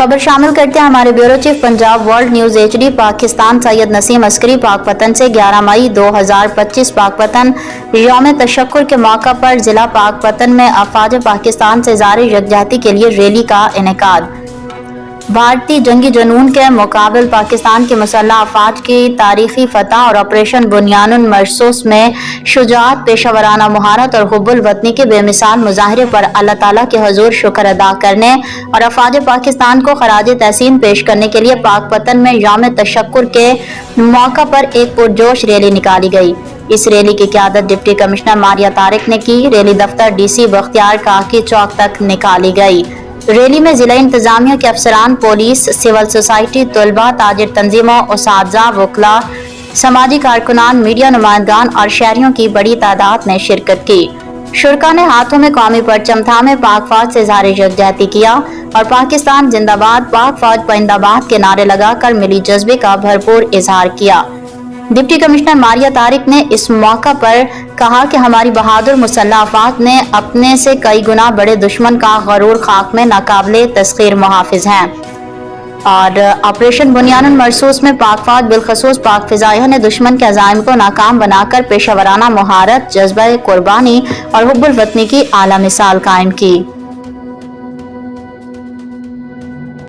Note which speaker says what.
Speaker 1: खबर शामिल करते हैं हमारे bureau chief Punjab world news HD Pakistan Syed Naseem Askari Pakpattan से 11 मई 2025 पाकपतन यौम तशक्कुर के मौका पर जिला पाकपतन में अफवाज पाकिस्तान से जारी यकजहती के लिए रैली का इनेकाद। भारतीय जंगी जनून के मुकाबले पाकिस्तान के मुसल्लह अफवाज की तारीखी फतह और ऑपरेशन बुनियानुल मरसूस में शुजाअत, पेशावराना महारत और हुब्बुल वतनी के बेमिसाल मुजाहरे पर अल्लाह ताला के हुजूर शुक्र अदा करने और अफवाज पाकिस्तान को खराज तहसीन पेश करने के लिए पाकपतन में यौम तशक्कुर के मौका पर एक पुरजोश रैली निकाली गई। इस रैली की क़यादत डिप्टी कमिश्नर मारिया तारिक ने की। रैली दफ्तर DC बख्तियार काकी चौक तक निकाली गई। रैली में जिला इंतजामिया के अफसरान, पुलिस, सिविल सोसाइटी, तलबा, ताजिर तंजीमों, उसातिज़ा, वकला, समाजी कारकुनान, मीडिया नुमाइंदान और शहरियों की बड़ी तादाद ने शिरकत की। शुरका ने हाथों में कौमी परचम थामे पाक फौज से जारी यकजहती किया और पाकिस्तान जिंदाबाद, पाक फौज परिंदाबाद के नारे लगाकर मिली जज्बे का भरपूर इजहार किया। डिप्टी कमिश्नर मारिया तारिक ने इस मौका पर कहा कि हमारी बहादुर मुसल्लह अफवाज ने अपने से कई गुना बड़े दुश्मन का गरूर खाक में नाकाबिले तस्खीर मुहाफिज हैं और ऑपरेशन बुनियानुल मरसूस में पाक फौज बिलखसूस पाक फिजाइयों ने दुश्मन के अज़ाइम को नाकाम बनाकर पेशावराना मुहारत, जज्बा कुर्बानी और हुब्बुल वतनी की आला मिसाल कायम की।